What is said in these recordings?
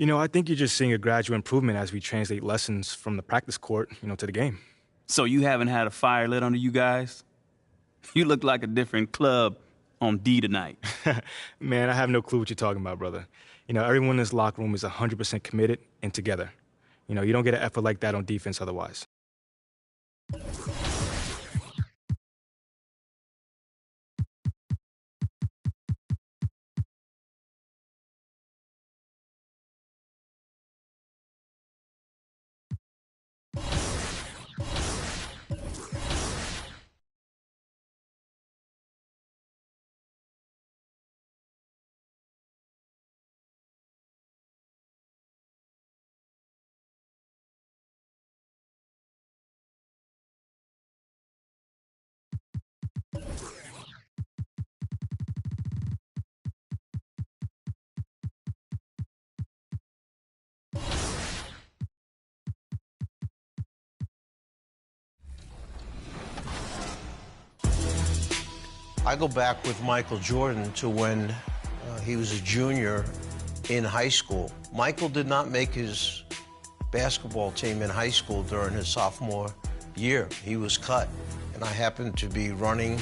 I think you're just seeing a gradual improvement as we translate lessons from the practice court, to the game. So you haven't had a fire lit under you guys? You look like a different club on D tonight. Man, I have no clue what you're talking about, brother. Everyone in this locker room is 100% committed and together. You don't get an effort like that on defense otherwise. I go back with Michael Jordan to when he was a junior in high school. Michael did not make his basketball team in high school during his sophomore year. He was cut, and I happened to be running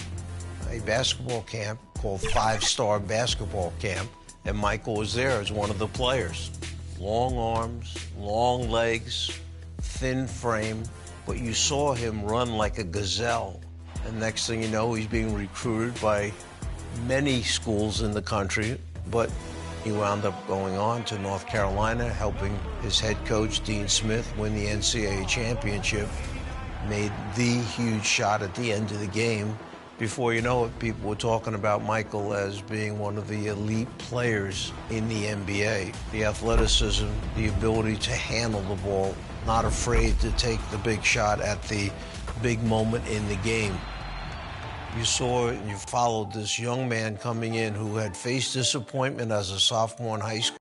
a basketball camp called 5-Star Basketball Camp, and Michael was there as one of the players. Long arms, long legs, thin frame, but you saw him run like a gazelle. And next thing you know, he's being recruited by many schools in the country, but he wound up going on to North Carolina, helping his head coach, Dean Smith, win the NCAA championship, made the huge shot at the end of the game. Before you know it, people were talking about Michael as being one of the elite players in the NBA. The athleticism, the ability to handle the ball, not afraid to take the big shot at the big moment in the game. You saw and you followed this young man coming in who had faced disappointment as a sophomore in high school.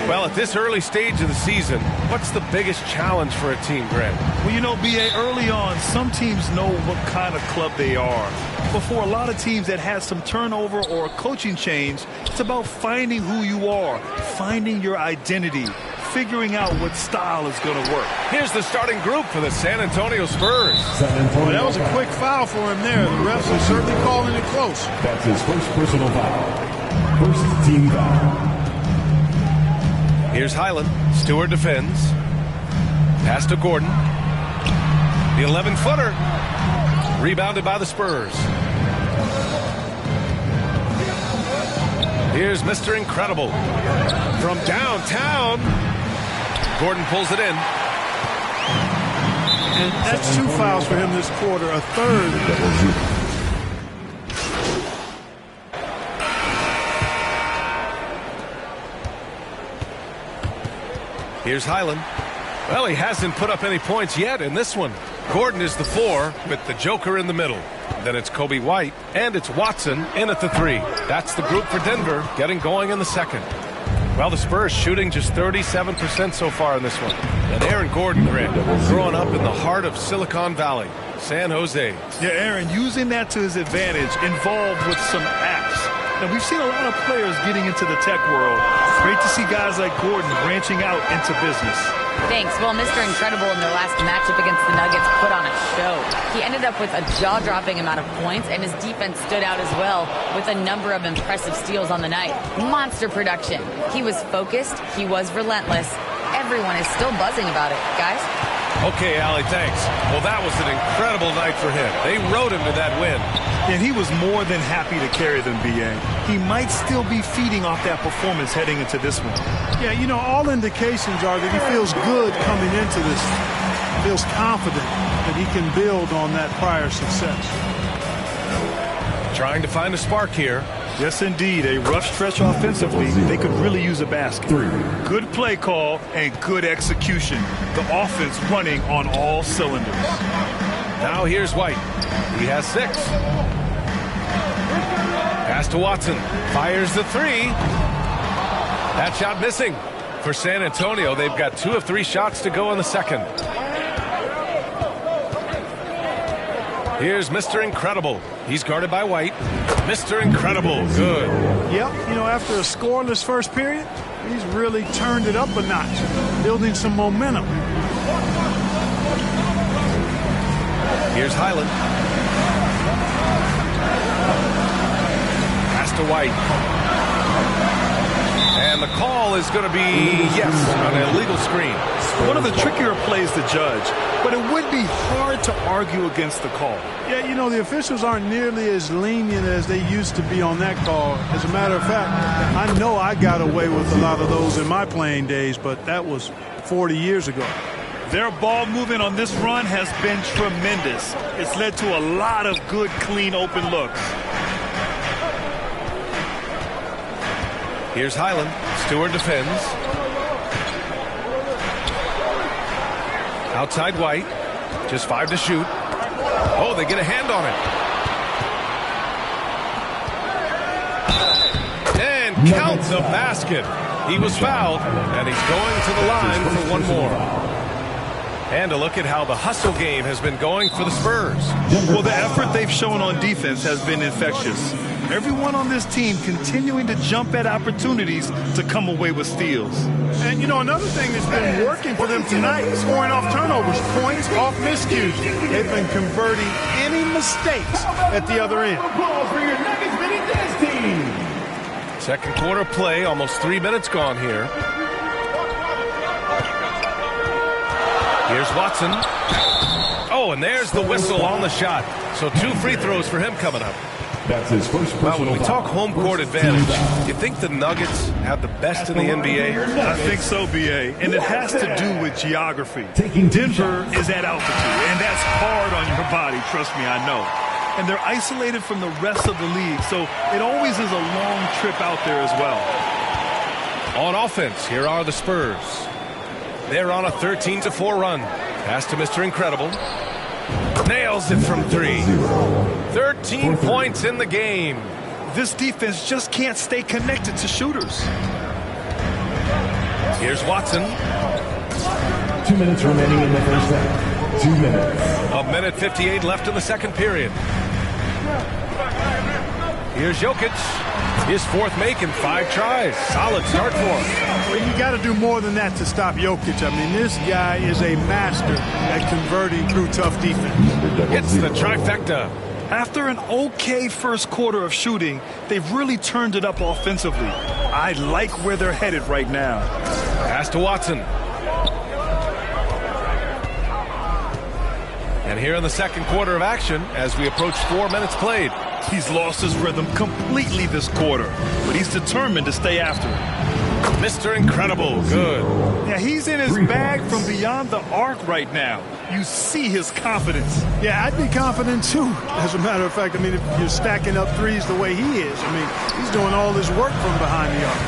Well, at this early stage of the season, what's the biggest challenge for a team, Grant? Well, B.A., early on, some teams know what kind of club they are. But for a lot of teams that has some turnover or a coaching change, it's about finding who you are, finding your identity, figuring out what style is going to work. Here's the starting group for the San Antonio Spurs. Well, that was a quick foul for him there. The refs are certainly calling it close. That's his first personal foul. First team foul. Here's Highland. Stewart defends. Pass to Gordon. The 11-footer. Rebounded by the Spurs. Here's Mr. Incredible. From downtown. Gordon pulls it in. And that's 2 fouls for him this quarter, a third. Here's Highland. Well, he hasn't put up any points yet in this one. Gordon is the 4 with the Joker in the middle. Then it's Kobe White, and it's Watson in at the 3. That's the group for Denver getting going in the second. Well, the Spurs shooting just 37% so far in this one. And Aaron Gordon, Grant, growing up in the heart of Silicon Valley, San Jose. Yeah, Aaron, using that to his advantage, involved with some apps. Now, we've seen a lot of players getting into the tech world. Great to see guys like Gordon branching out into business. Thanks. Well, Mr. Incredible in their last matchup against the Nuggets put on a show. He ended up with a jaw-dropping amount of points, and his defense stood out as well with a number of impressive steals on the night. Monster production. He was focused. He was relentless. Everyone is still buzzing about it, guys. Okay, Allie, thanks. Well, that was an incredible night for him. They rode him to that win. And he was more than happy to carry them, B.A. He might still be feeding off that performance heading into this one. Yeah, all indications are that he feels good coming into this. feels confident that he can build on that prior success. Trying to find a spark here. Yes, indeed. A rough stretch offensively. They could really use a basket. Good play call and good execution. The offense running on all cylinders. Now here's White. He has 6. Pass to Watson. Fires the 3. That shot missing. For San Antonio, they've got 2 of 3 shots to go in the second. Here's Mr. Incredible. He's guarded by White. Mr. Incredible, good. Yep, you know, after a scoreless first period, he's really turned it up a notch, building some momentum. Here's Highland. Pass to White. And the call is going to be, yes, an illegal screen. One of the trickier plays to judge, but it would be hard to argue against the call. Yeah, you know, the officials aren't nearly as lenient as they used to be on that call. As a matter of fact, I know I got away with a lot of those in my playing days, but that was 40 years ago. Their ball movement on this run has been tremendous. It's led to a lot of good, clean, open looks. Here's Highland. Stewart defends. Outside White. Just 5 to shoot. Oh, they get a hand on it. And count the basket. He was fouled, and he's going to the line for one more. And a look at how the hustle game has been going for the Spurs. Well, the effort they've shown on defense has been infectious. Everyone on this team continuing to jump at opportunities to come away with steals. And, you know, another thing that's been working for them tonight, scoring off turnovers, points off miscues. They've been converting any mistakes at the other end. Second quarter play, almost 3 minutes gone here. Here's Watson. Oh, and there's the whistle on the shot. So 2 free throws for him coming up. That's his first Well, when personal we talk home court advantage, do you think the Nuggets have the best in the NBA? I think so, B.A., and it has to do with geography. Taking Denver is at altitude, and that's hard on your body, trust me, I know. And they're isolated from the rest of the league, so it always is a long trip out there as well. On offense, here are the Spurs. They're on a 13-4 run. Pass to Mr. Incredible. Nails it from 3. 13 points in the game. This defense just can't stay connected to shooters. Here's Watson. 2 minutes remaining in the first half. 2 minutes. A minute 58 left in the second period. Here's Jokic. His 4th make in 5 tries. Solid start for him. Well, you got to do more than that to stop Jokic. I mean, this guy is a master at converting through tough defense. It's the trifecta. After an okay first quarter of shooting, they've really turned it up offensively. I like where they're headed right now. Pass to Watson. And here in the second quarter of action, as we approach 4 minutes played. He's lost his rhythm completely this quarter, but he's determined to stay after it. Mr. Incredible, good. Yeah, he's in his bag from beyond the arc right now. You see his confidence. Yeah, I'd be confident too. As a matter of fact, I mean, if you're stacking up threes the way he is, I mean, he's doing all his work from behind the arc.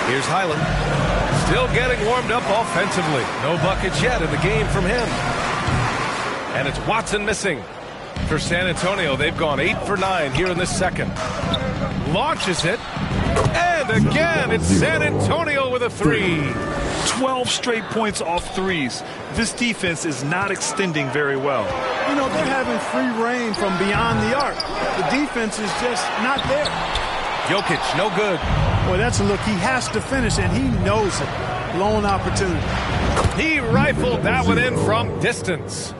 Here's Highland. Still getting warmed up offensively. No buckets yet in the game from him. And it's Watson missing. For San Antonio, they've gone 8 for 9 here in this second. Launches it. And again, it's San Antonio with a 3. 12 straight points off threes. This defense is not extending very well. You know, they're having free reign from beyond the arc. The defense is just not there. Jokic, no good. Boy, that's a look he has to finish, and he knows it. Lone opportunity. He rifled that one in from distance.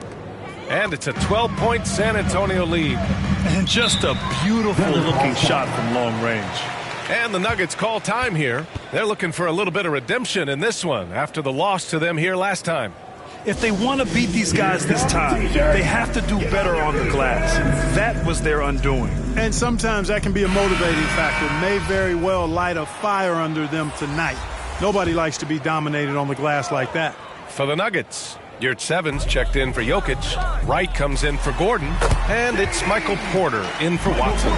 And it's a 12-point San Antonio lead. And just a beautiful-looking shot from long range. And the Nuggets call time here. They're looking for a little bit of redemption in this one after the loss to them here last time. If they want to beat these guys this time, they have to do better on the glass. That was their undoing. And sometimes that can be a motivating factor. May very well light a fire under them tonight. Nobody likes to be dominated on the glass like that. For the Nuggets, Yurtseven's checked in for Jokic. Wright comes in for Gordon. And it's Michael Porter in for Watson.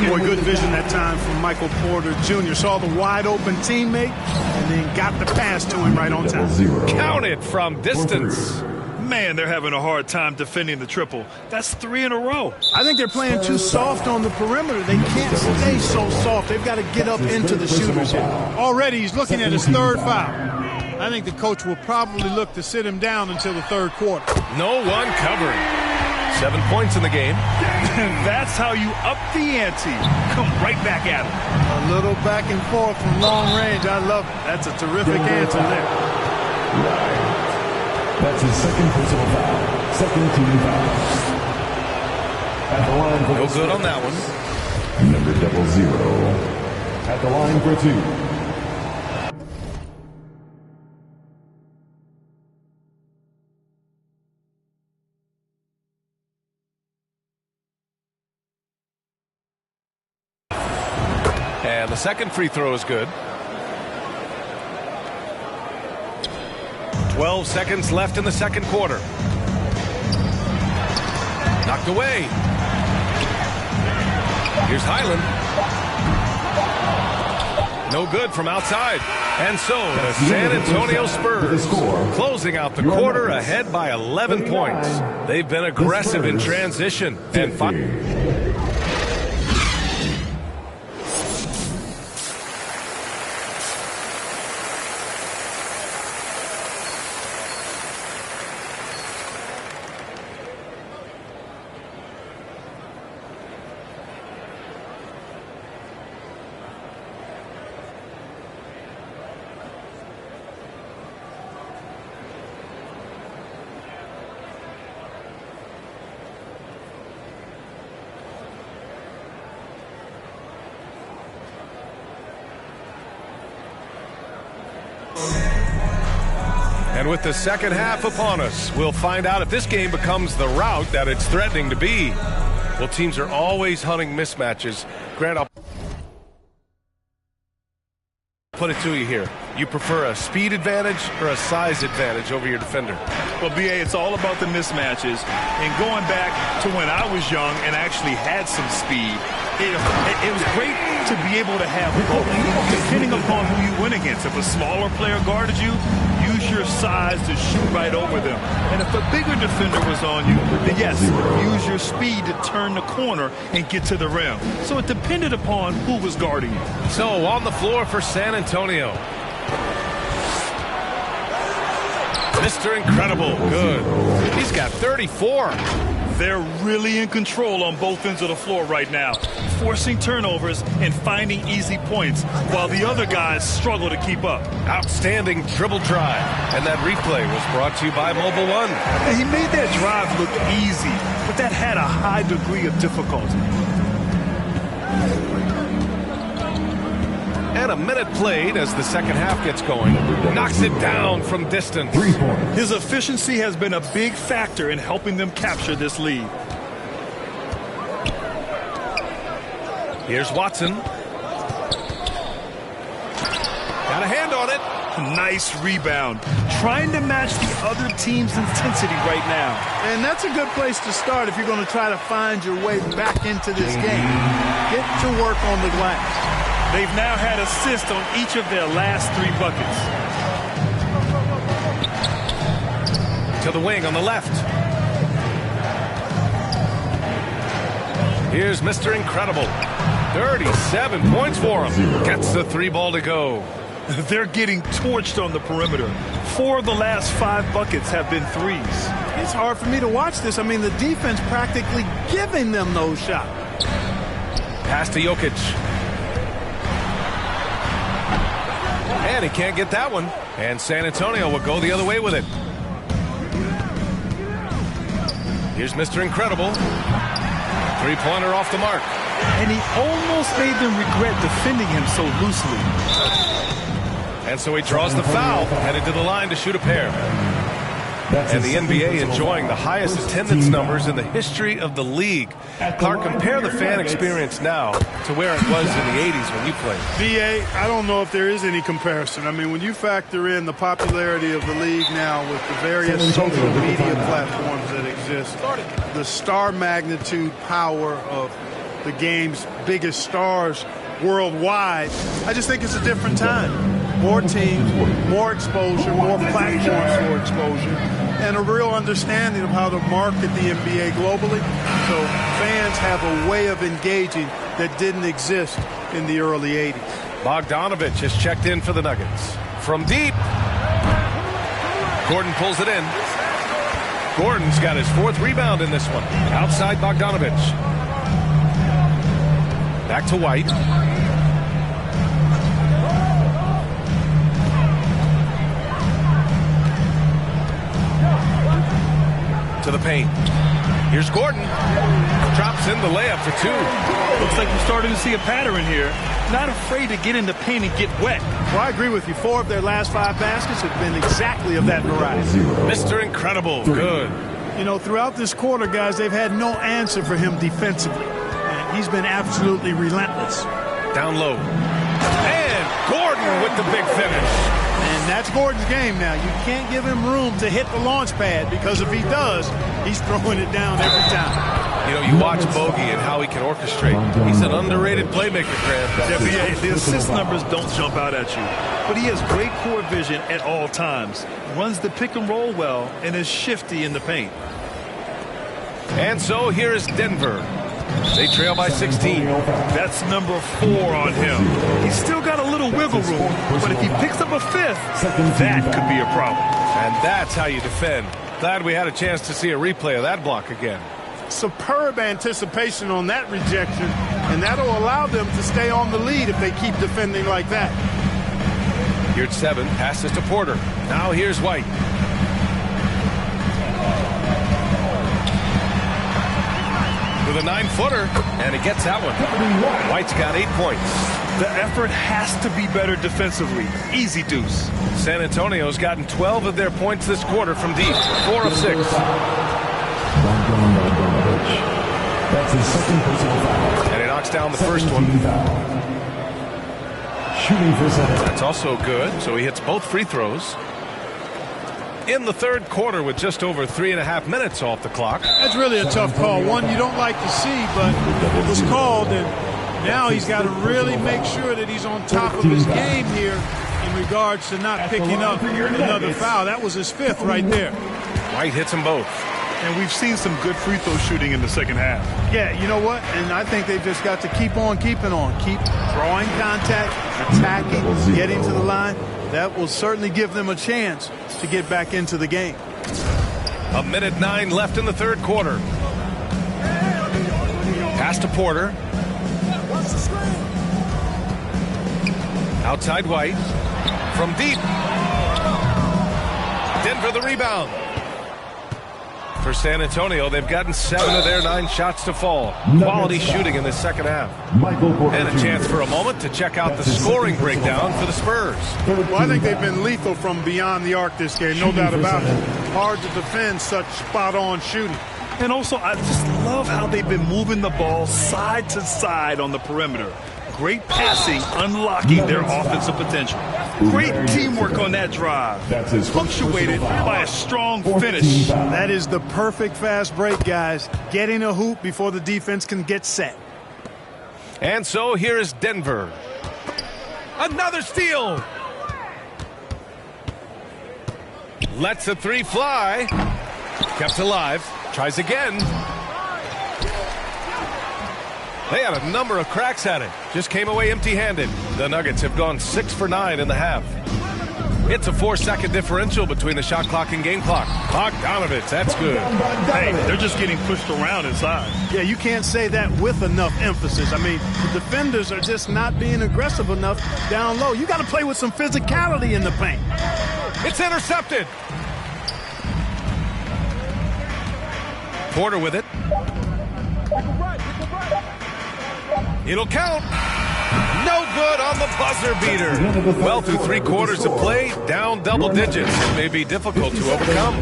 Boy, good vision that time from Michael Porter Jr. Saw the wide-open teammate and then got the pass to him right on time. Count it from distance. Man, they're having a hard time defending the triple. That's 3 in a row. I think they're playing too soft on the perimeter. They can't stay so soft. They've got to get up into the shooters here. Already he's looking at his third foul. I think the coach will probably look to sit him down until the third quarter. No one covering. 7 points in the game. And that's how you up the ante. Come right back at him. A little back and forth from long range. I love it. That's a terrific answer there. Right. That's his second personal foul. Second team foul. At the line for no good on that one. Number 00. At the line for 2. And the second free throw is good. 12 seconds left in the second quarter. Knocked away. Here's Highland. No good from outside. And so the San Antonio Spurs closing out the quarter ahead by 11 points. They've been aggressive in transition. And And with the second half upon us, we'll find out if this game becomes the rout that it's threatening to be. Well, teams are always hunting mismatches. Grant, I'll put it to you here. You prefer a speed advantage or a size advantage over your defender? Well, B.A., it's all about the mismatches. And going back to when I was young and actually had some speed, it was great to be able to have both, depending upon who you went against. If a smaller player guarded you, use your size to shoot right over them. And if a bigger defender was on you, then yes, use your speed to turn the corner and get to the rim. So it depended upon who was guarding you. So on the floor for San Antonio. Mr. Incredible, good. He's got 34. They're really in control on both ends of the floor right now, forcing turnovers and finding easy points while the other guys struggle to keep up. Outstanding dribble drive. And that replay was brought to you by Mobile One. He made that drive look easy, but that had a high degree of difficulty. And a minute played as the second half gets going. Knocks it down from distance. 3 points. His efficiency has been a big factor in helping them capture this lead. Here's Watson. Got a hand on it. Nice rebound. Trying to match the other team's intensity right now. And that's a good place to start if you're going to try to find your way back into this game. Get to work on the glass. They've now had assists on each of their last 3 buckets. To the wing on the left. Here's Mr. Incredible. 37 points for him. Gets the 3 ball to go. They're getting torched on the perimeter. 4 of the last 5 buckets have been threes. It's hard for me to watch this. I mean, the defense practically giving them those shots. Pass to Jokic. And he can't get that one. And San Antonio will go the other way with it. Here's Mr. Incredible. 3-pointer off the mark. And he almost made them regret defending him so loosely. And so he draws the foul, headed to the line to shoot a pair. And the NBA enjoying the highest attendance numbers in the history of the league. Clark, compare the fan experience now to where it was in the 80s when you played. BA, I don't know if there is any comparison. I mean, when you factor in the popularity of the league now with the various social media platforms that exist, the star magnitude power of the game's biggest stars worldwide, I just think it's a different time. More teams, more exposure, more platforms for exposure, and a real understanding of how to market the NBA globally. So fans have a way of engaging that didn't exist in the early 80s. Bogdanovich has checked in for the Nuggets. From deep, Gordon pulls it in. Gordon's got his 4th rebound in this one. Outside Bogdanovich. Back to White. To the paint. Here's Gordon. Drops in the layup for 2. Looks like we're starting to see a pattern here. Not afraid to get in the paint and get wet. Well, I agree with you. 4 of their last 5 baskets have been exactly of that variety. Mr. Incredible. Good. You know, throughout this quarter, guys, they've had no answer for him defensively. And he's been absolutely relentless. Down low. And Gordon with the big finish. And that's Gordon's game now. You can't give him room to hit the launch pad, because if he does, he's throwing it down every time. You know, you watch Bogey and how he can orchestrate. He's an underrated playmaker, Grant. Yeah, the assist numbers don't jump out at you, but he has great court vision at all times. Runs the pick and roll well and is shifty in the paint. And so here is Denver. They trail by 16. That's number 4 on him. He's still got a little wiggle room, but if he picks up a 5th, that could be a problem. And that's how you defend. Glad we had a chance to see a replay of that block again. Superb anticipation on that rejection, and that'll allow them to stay on the lead if they keep defending like that. Here's 7, passes to Porter. Now here's White. With a 9-footer, and he gets that one. White's got 8 points. The effort has to be better defensively. Easy deuce. San Antonio's gotten 12 of their points this quarter from deep. 4 of 6. That's his 2nd personal foul. And he knocks down the first one. Shooting for 7. That's also good, so he hits both free throws. In the 3rd quarter with just over 3.5 minutes off the clock. That's really a tough call. One you don't like to see, but it was called, and now he's got to really make sure that he's on top of his game here in regards to not picking up another foul. That was his 5th right there. White hits them both. And we've seen some good free throw shooting in the second half. Yeah, you know what? And I think they've just got to keep on keeping on. Keep drawing contact, attacking, getting to the line. That will certainly give them a chance to get back into the game. 1:09 left in the 3rd quarter. Pass to Porter. Outside White. From deep. Denver the rebound. For San Antonio, they've gotten 7 of their 9 shots to fall. Quality shooting in the second half. And a chance for a moment to check out the scoring breakdown for the Spurs. Well, I think they've been lethal from beyond the arc this game, no doubt about it. Hard to defend such spot-on shooting. And also, I just love how they've been moving the ball side to side on the perimeter. Great passing, unlocking their offensive potential. Great teamwork on that drive, punctuated by a strong finish. That is the perfect fast break, guys. Getting a hoop before the defense can get set. And so here is Denver. Another steal. Lets the 3 fly. Kept alive. Tries again. They had a number of cracks at it. Just came away empty-handed. The Nuggets have gone 6 for 9 in the half. It's a 4-second differential between the shot clock and game clock. Bogdanovich, that's good. Hey, they're just getting pushed around inside. Yeah, you can't say that with enough emphasis. I mean, the defenders are just not being aggressive enough down low. You got to play with some physicality in the paint. It's intercepted. Porter with it. It'll count. No good on the buzzer beater. Well, through 3 quarters of play, down double digits. It may be difficult to overcome.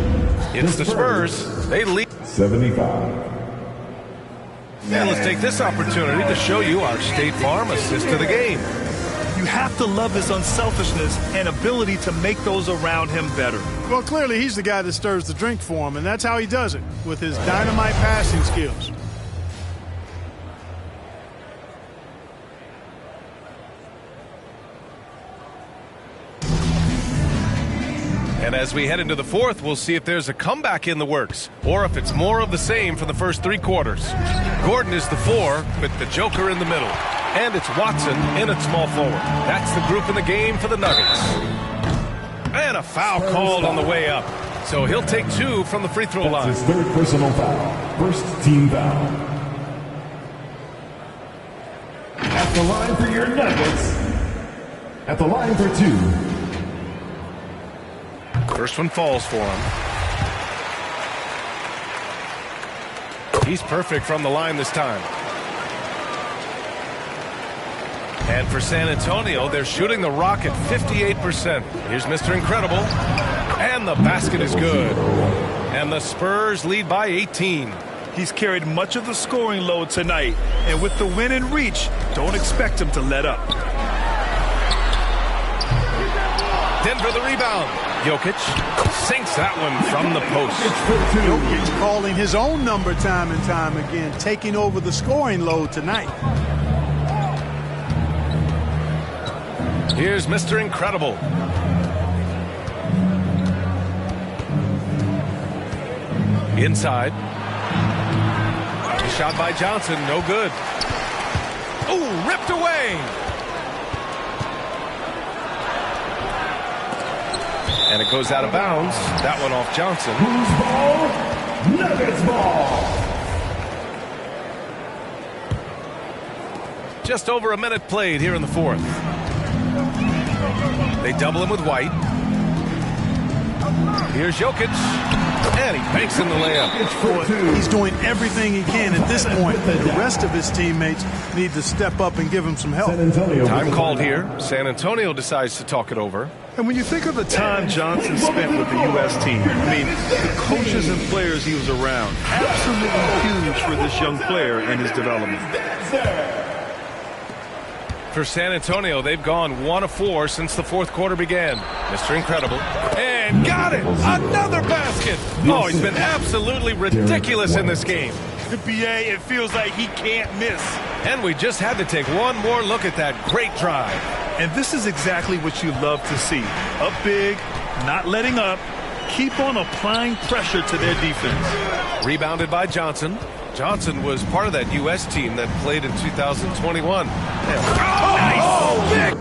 It's the Spurs. They lead. 75. And let's take this opportunity to show you our State Farm assist to the game. You have to love his unselfishness and ability to make those around him better. Well, clearly he's the guy that stirs the drink for him, and that's how he does it, with his dynamite passing skills. And as we head into the fourth, we'll see if there's a comeback in the works or if it's more of the same for the first 3 quarters. Gordon is the 4 with the Joker in the middle. And it's Watson in at small forward. That's the group in the game for the Nuggets. And a foul called on the way up. So he'll take 2 from the free throw line. His 3rd personal foul. First team foul. At the line for your Nuggets. At the line for 2. First one falls for him. He's perfect from the line this time. And for San Antonio, they're shooting the rock at 58%. Here's Mr. Incredible. And the basket is good. And the Spurs lead by 18. He's carried much of the scoring load tonight. And with the win in reach, don't expect him to let up. Denver the rebound. Jokic sinks that one from the post. Jokic calling his own number time and time again, taking over the scoring load tonight. Here's Mr. Incredible. Inside. Shot by Johnson, no good. Ooh, ripped away. And it goes out of bounds. That one off Johnson. Who's ball? Nuggets ball. Just over a minute played here in the fourth. They double him with White. Here's Jokic. And he banks in the layup. He's doing everything he can at this point. The rest of his teammates need to step up and give him some help. Time called here. San Antonio decides to talk it over. And when you think of the time Johnson spent with the U.S. team, I mean, the coaches and players he was around, absolutely huge for this young player and his development. For San Antonio, they've gone 1 of 4 since the fourth quarter began. Mr. Incredible. And got it! Another basket! Oh, he's been absolutely ridiculous in this game. The BA, it feels like he can't miss. And we just had to take one more look at that great drive. And this is exactly what you love to see. Up big, not letting up, keep on applying pressure to their defense. Rebounded by Johnson. Johnson was part of that U.S. team that played in 2021. Nice! Big!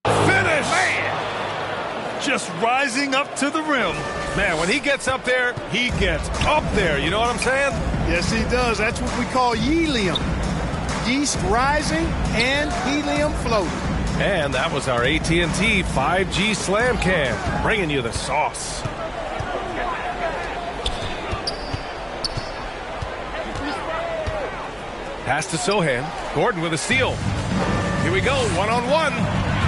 Finish! Man! Just rising up to the rim. Man, when he gets up there, he gets up there. You know what I'm saying? Yes, he does. That's what we call helium. Yeast rising and helium floating. And that was our AT&T 5G Slam Cam, bringing you the sauce. Pass to Sohan. Gordon with a steal. Here we go, one-on-one.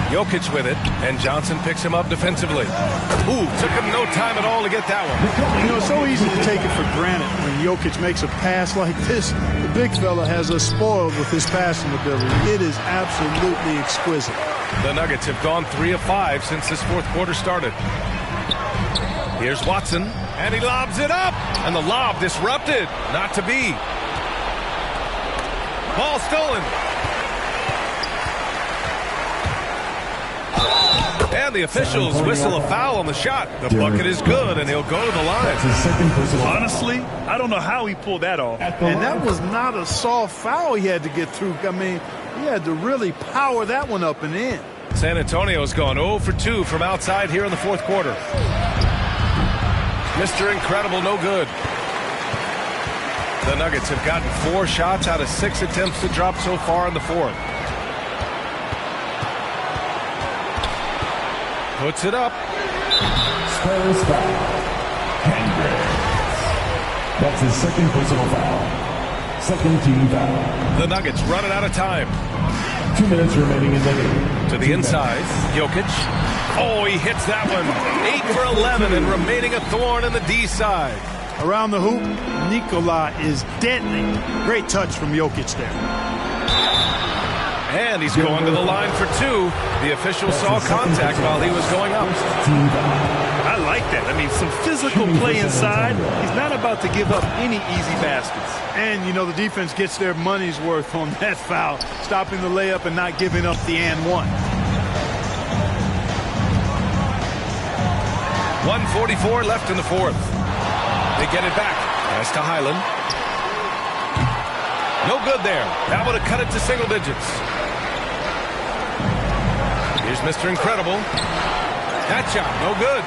Jokic with it, and Johnson picks him up defensively. Ooh, took him no time at all to get that one. You know, it's so easy to take it for granted when Jokic makes a pass like this. The big fella has us spoiled with his passing ability. It is absolutely exquisite. The Nuggets have gone 3 of 5 since this fourth quarter started. Here's Watson, and he lobs it up, and the lob disrupted. Not to be. Ball stolen. And the officials whistle a foul on the shot. The bucket is good, and he'll go to the line. Honestly, I don't know how he pulled that off. And that was not a soft foul he had to get through. I mean, he had to really power that one up and in. San Antonio's gone 0 for 2 from outside here in the fourth quarter. Mr. Incredible, no good. The Nuggets have gotten 4 shots out of 6 attempts to drop so far in the fourth. Puts it up. Spurs foul. Hendricks. That's his second personal foul. Second team foul. The Nuggets running out of time. 2 minutes remaining in the game. To the inside, Jokic. Oh, he hits that one. 8 for 11 and remaining a thorn in the D side. Around the hoop, Nikola is deadly. Great touch from Jokic there. And he's going to the line for 2. The official saw contact while he was going up. I like that. I mean, some physical play inside. He's not about to give up any easy baskets. And, you know, the defense gets their money's worth on that foul, stopping the layup and not giving up the and one. 1:44 left in the fourth. They get it back. Pass to Highland. No good there. That would have cut it to single digits. Here's Mr. Incredible. That shot, no good.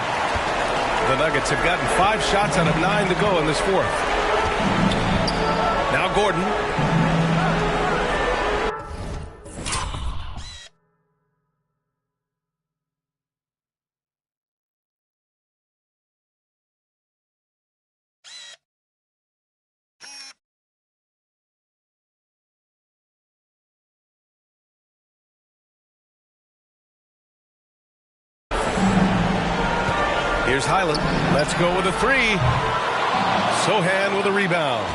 The Nuggets have gotten 5 shots out of 9 to go in this fourth. Now Gordon. Here's Highland. Let's go with a 3. Sohan with a rebound.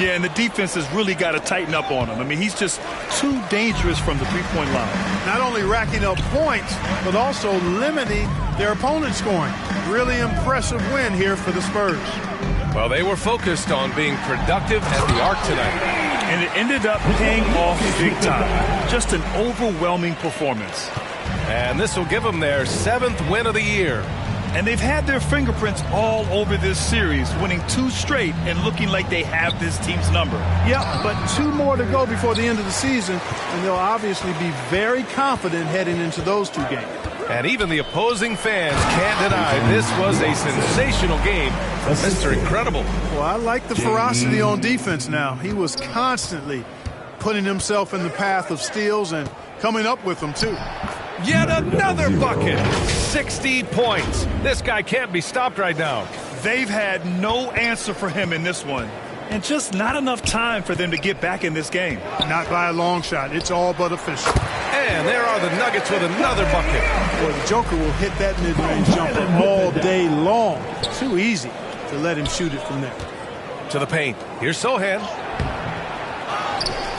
Yeah, and the defense has really got to tighten up on him. I mean, he's just too dangerous from the three-point line. Not only racking up points, but also limiting their opponent's scoring. Really impressive win here for the Spurs. Well, they were focused on being productive at the arc tonight. And it ended up paying off big time. Just an overwhelming performance. And this will give them their 7th win of the year. And they've had their fingerprints all over this series, winning 2 straight and looking like they have this team's number. Yeah, but 2 more to go before the end of the season, and they'll obviously be very confident heading into those 2 games. And even the opposing fans can't deny this was a sensational game from Mr. Incredible. Well, I like the ferocity on defense now. He was constantly putting himself in the path of steals and coming up with them, too. Yet another bucket. 60 points. This guy can't be stopped right now. They've had no answer for him in this one. And just not enough time for them to get back in this game. Not by a long shot. It's all but official. And there are the Nuggets with another bucket. Boy, the Joker will hit that mid-range jumper all day long. Too easy to let him shoot it from there. To the paint. Here's Sohan.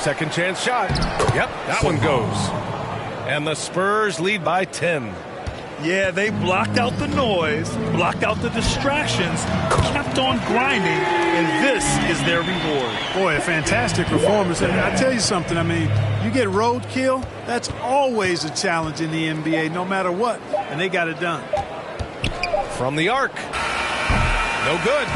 Second chance shot. Yep, that one goes. And the Spurs lead by 10. Yeah, they blocked out the noise, blocked out the distractions, kept on grinding, and this is their reward. Boy, a fantastic performance. And I tell you something, I mean, you get roadkill, that's always a challenge in the NBA, no matter what. And they got it done. From the arc. No good.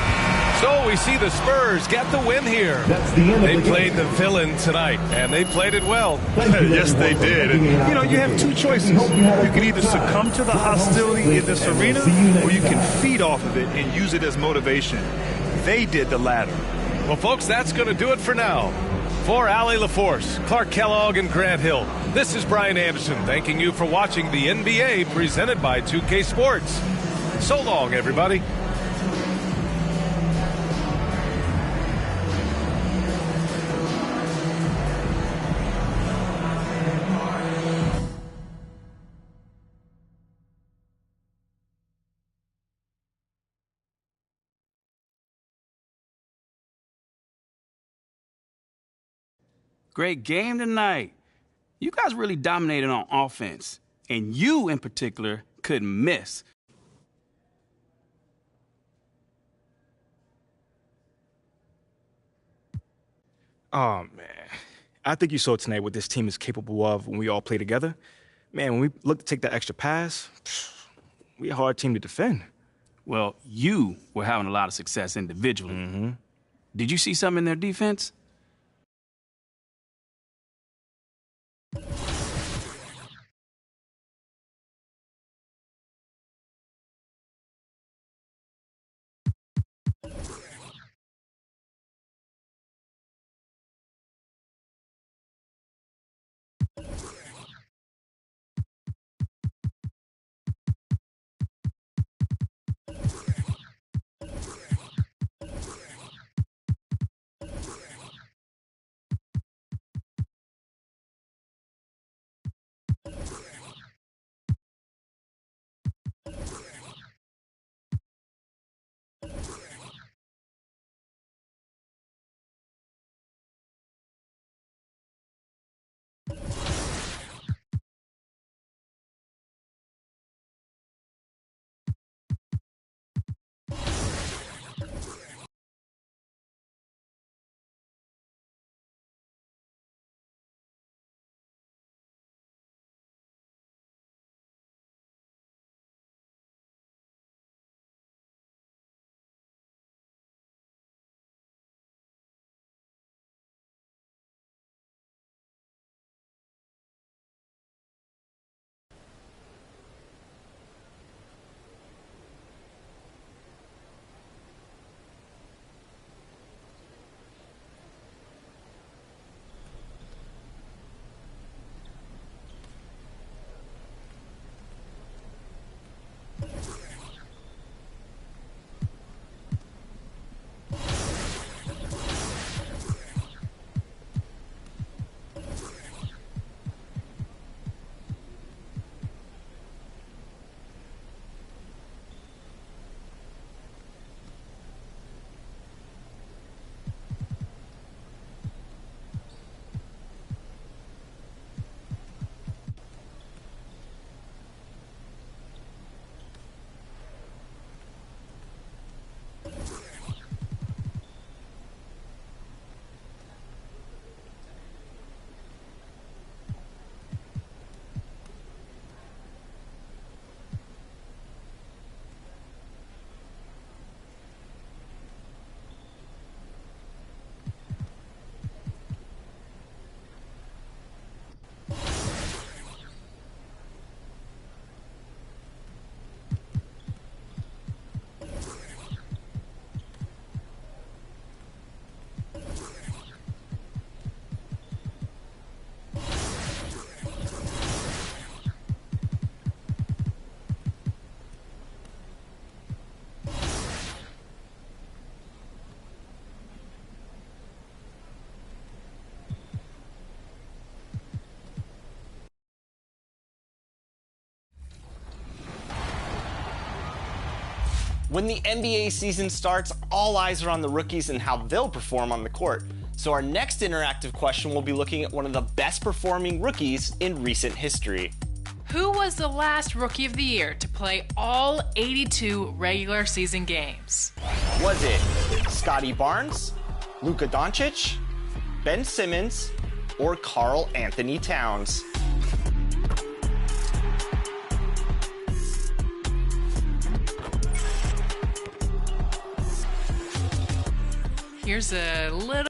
So we see the Spurs get the win here. That's the end they of the played game. the villain tonight, and they played it well. Yes, they did. And, you know, you have 2 choices. You can either succumb to the hostility in this arena, or you can feed off of it and use it as motivation. They did the latter. Well, folks, that's going to do it for now. For Allie LaForce, Clark Kellogg, and Grant Hill, this is Brian Anderson thanking you for watching the NBA presented by 2K Sports. So long, everybody. Great game tonight. You guys really dominated on offense, and you in particular couldn't miss. Oh, man. I think you saw tonight what this team is capable of when we all play together. Man, when we look to take that extra pass, we're a hard team to defend. Well, you were having a lot of success individually. Mm-hmm. Did you see something in their defense? When the NBA season starts, all eyes are on the rookies and how they'll perform on the court. So our next interactive question will be looking at one of the best performing rookies in recent history. Who was the last Rookie of the Year to play all 82 regular season games? Was it Scotty Barnes, Luka Doncic, Ben Simmons, or Karl Anthony Towns? Here's a little...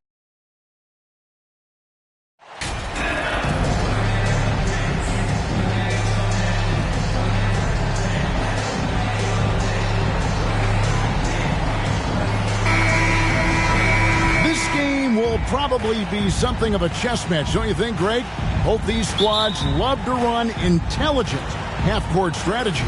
This game will probably be something of a chess match, don't you think, Greg? Both these squads love to run intelligent half-court strategies.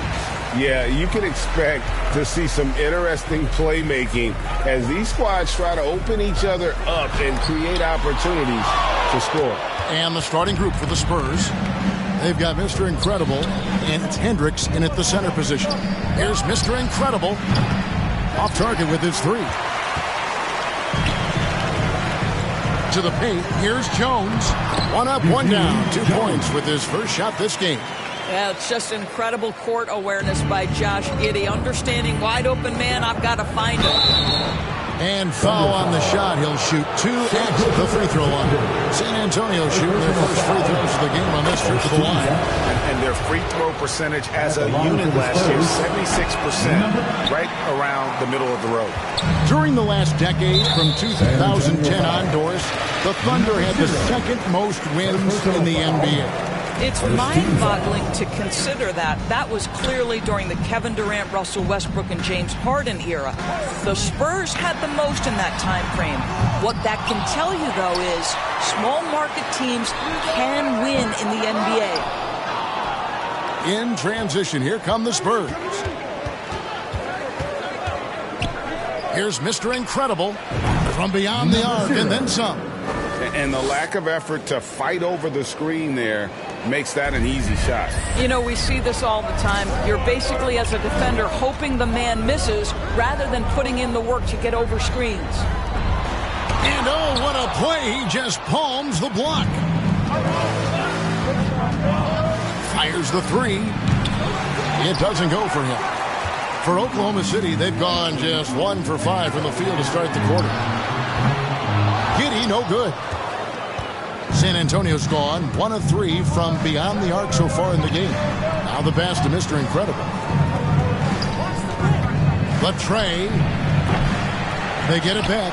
Yeah, you can expect to see some interesting playmaking as these squads try to open each other up and create opportunities to score. And the starting group for the Spurs, they've got Mr. Incredible and it's Hendricks in at the center position. Here's Mr. Incredible off target with his three. To the paint, here's Jones. One up, one down, 2 points with his first shot this game. Yeah, it's just incredible court awareness by Josh Giddey. Understanding wide open man, I've got to find him. And foul on the shot. He'll shoot 2 at the free throw line. San Antonio shooting their first free throws of the game on this trip to the line. And their free throw percentage as a unit last year, 76%, right around the middle of the road. During the last decade, from 2010 on, Doris, the Thunder had the second most wins in the NBA. It's mind-boggling to consider that. That was clearly during the Kevin Durant, Russell Westbrook, and James Harden era. The Spurs had the most in that time frame. What that can tell you, though, is small market teams can win in the NBA. In transition, here come the Spurs. Here's Mr. Incredible from beyond the arc and then some. And the lack of effort to fight over the screen there makes that an easy shot. You know, we see this all the time. You're basically, as a defender, hoping the man misses rather than putting in the work to get over screens. And oh, what a play. He just palms the block. Fires the three. It doesn't go for him. For Oklahoma City, they've gone just 1 for 5 from the field to start the quarter. Giddey, no good. San Antonio's gone 1 of 3 from beyond the arc so far in the game. Now the pass to Mr. Incredible. Latrey. They get it back.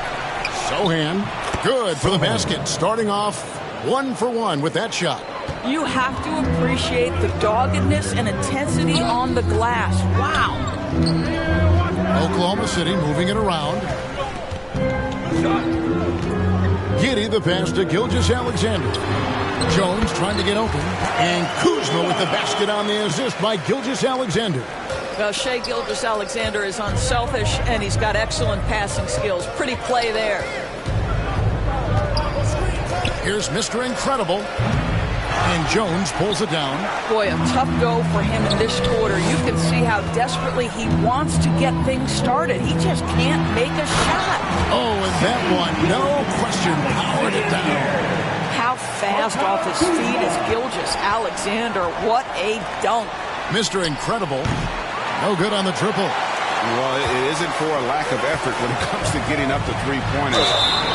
Sohan. Good for the basket. Starting off 1 for 1 with that shot. You have to appreciate the doggedness and intensity on the glass. Wow. Oklahoma City moving it around. Giddey the pass to Gilgeous-Alexander. Jones trying to get open. And Kuzma with the basket on the assist by Gilgeous-Alexander. Well, Shai Gilgeous-Alexander is unselfish, and he's got excellent passing skills. Pretty play there. Here's Mr. Incredible. And Jones pulls it down. Boy, a tough go for him in this quarter. You can see how desperately he wants to get things started. He just can't make a shot. Oh, and that one, no question, powered it down. How fast off his feet is Gilgeous-Alexander. What a dunk. Mr. Incredible. No good on the triple. Well, it isn't for a lack of effort when it comes to getting up to three-pointers,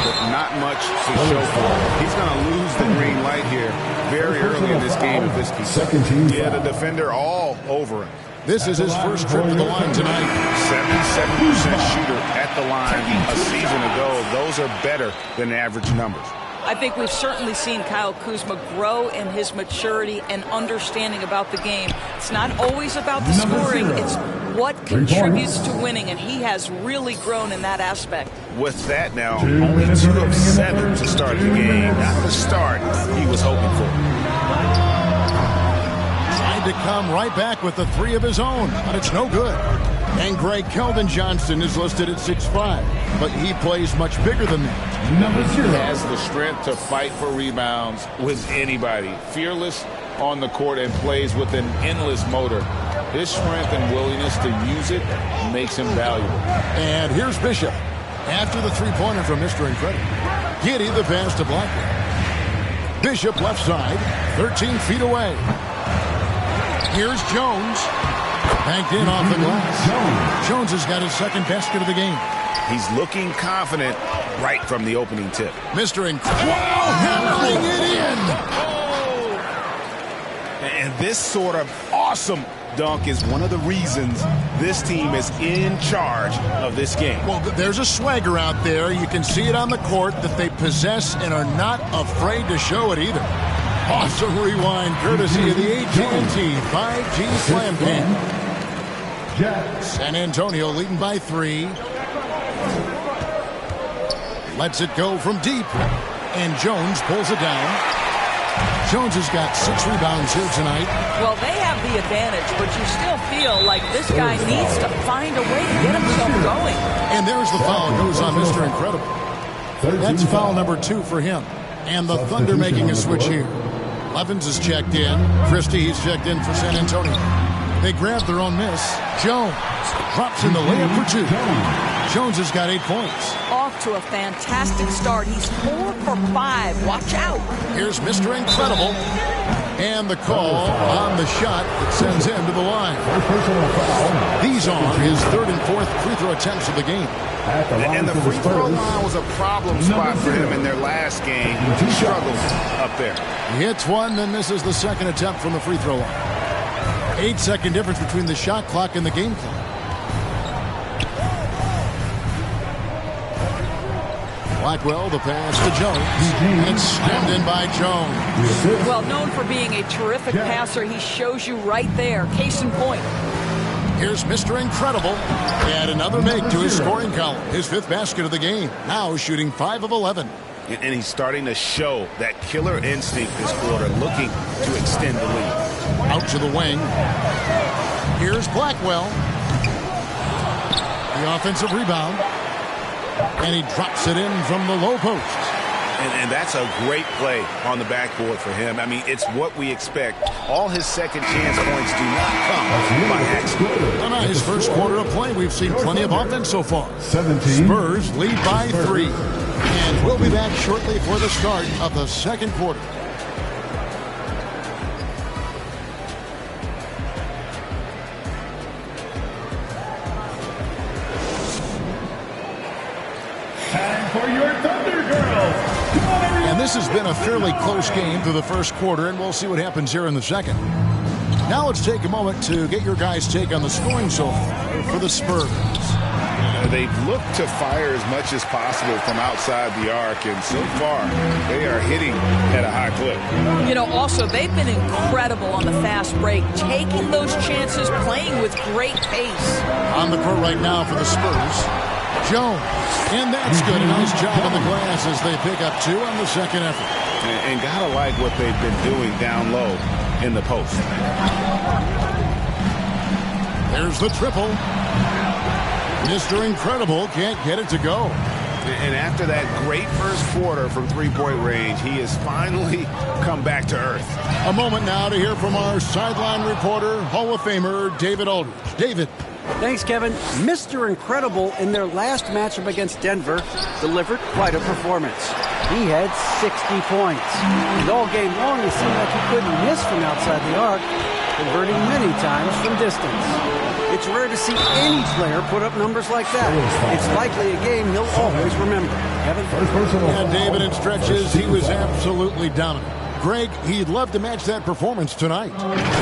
but not much to show for it. He's going to lose the green light here very early in this game if this continues. Yeah, the defender all over him. This is his first trip to the line tonight. 77% shooter at the line a season ago. Those are better than average numbers. I think we've certainly seen Kyle Kuzma grow in his maturity and understanding about the game. It's not always about the scoring. It's what contributes to winning, and he has really grown in that aspect. With that now, only 2 of 7 to start the game. Not the start he was hoping for. Tried to come right back with the 3 of his own, but it's no good. And Greg Keldon Johnson is listed at 6'5", but he plays much bigger than that. He has the strength to fight for rebounds with anybody. Fearless on the court and plays with an endless motor. His strength and willingness to use it makes him valuable. And here's Bishop. After the three-pointer from Mr. Incredible. Giddey the pass to Blackwell. Bishop left side, 13 feet away. Here's Jones. Banked in off the glass. Jones has got his second basket of the game. He's looking confident right from the opening tip. Mr. Incredible hammering it in. And this sort of awesome dunk is one of the reasons this team is in charge of this game. Well, there's a swagger out there. You can see it on the court that they possess and are not afraid to show it either. Awesome rewind courtesy of the AT&T 5G Slam Pen. San Antonio leading by 3. Lets it go from deep. And Jones pulls it down. Jones has got 6 rebounds here tonight. Well, they have the advantage, but you still feel like this guy needs to find a way to get himself going. And there's the foul. Goes on Mr. Incredible. That's foul number 2 for him. And the Thunder making a switch here. Levens is checked in. Christie's checked in for San Antonio. They grab their own miss. Jones drops in the layup for 2. Jones has got 8 points. Off to a fantastic start. He's 4 for 5. Watch out. Here's Mr. Incredible. And the call on the shot that sends him to the line. These are his 3rd and 4th free throw attempts of the game. And the free throw line was a problem spot for him in their last game. He struggled up there. He hits one, then misses the second attempt from the free throw line. 8-second difference between the shot clock and the game clock. Blackwell, the pass to Jones. It's slammed in by Jones. Well, known for being a terrific passer, he shows you right there. Case in point. Here's Mr. Incredible. And another make to his scoring column. His 5th basket of the game. Now shooting 5 of 11. And he's starting to show that killer instinct this quarter, looking to extend the lead. Out to the wing. Here's Blackwell. The offensive rebound. And he drops it in from the low post. And that's a great play on the backboard for him. I mean, it's what we expect. All his second chance points do not come by accident. On his first quarter of play, we've seen plenty of offense so far. Spurs lead by 3. And we'll be back shortly for the start of the second quarter. For your Thunder Girls. And this has been a fairly close game through the first quarter, and we'll see what happens here in the second. Now let's take a moment to get your guys' take on the scoring so far for the Spurs. They've looked to fire as much as possible from outside the arc, and so far they are hitting at a high clip. You know, also, they've been incredible on the fast break, taking those chances, playing with great pace. On the court right now for the Spurs, Jones. And that's good. A nice job on the glass as they pick up 2 on the second effort. And gotta like what they've been doing down low in the post. There's the triple. Mr. Incredible can't get it to go. And after that great first quarter from three-point range, he has finally come back to earth. A moment now to hear from our sideline reporter, Hall of Famer David Aldridge. David. Thanks, Kevin. Mr. Incredible in their last matchup against Denver delivered quite a performance. He had 60 points. And all game long, it seemed like he couldn't miss from outside the arc, converting many times from distance. It's rare to see any player put up numbers like that. It's likely a game he'll always remember. Kevin? And David, in stretches, he was absolutely dominant. Greg, he'd love to match that performance tonight.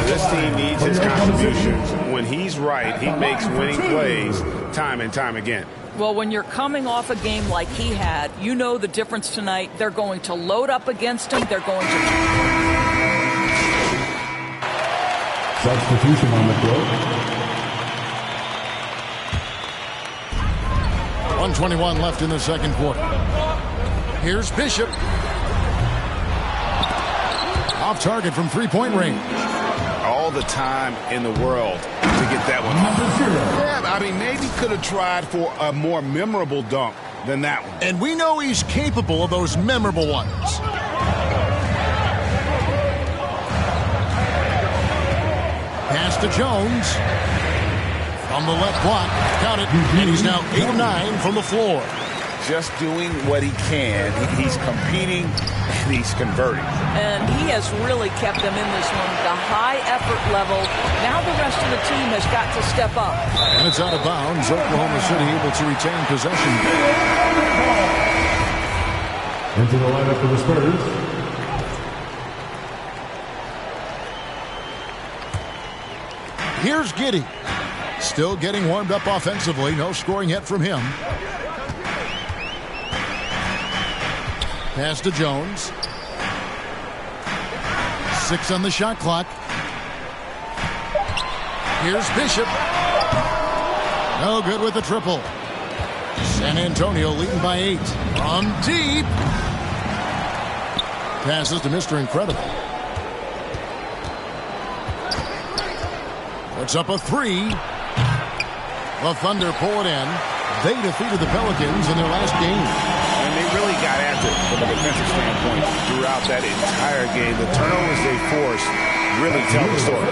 This team needs his contributions. When he's right, he makes winning plays time and time again. Well, when you're coming off a game like he had, you know the difference tonight. They're going to load up against him. They're going to... Substitution on the court. 1:21 left in the second quarter. Here's Bishop. Off target from three-point range. All the time in the world to get that one off. Yeah, I mean, maybe could have tried for a more memorable dunk than that one. And we know he's capable of those memorable ones. Pass to Jones. From the left block. Count it. And he's now 8 of 9 from the floor. Just doing what he can. He's competing and he's converting. And he has really kept them in this one. The high effort level. Now the rest of the team has got to step up. And it's out of bounds. Oklahoma City able to retain possession. Into the lineup for the Spurs. Here's Giddey. Still getting warmed up offensively. No scoring yet from him. Pass to Jones. 6 on the shot clock. Here's Bishop. No good with the triple. San Antonio leading by 8. From deep. Passes to Mr. Incredible. Puts up a 3. The Thunder pull it in. They defeated the Pelicans in their last game. And they really got after it from a defensive standpoint throughout that entire game. The turnovers they forced really tell the story.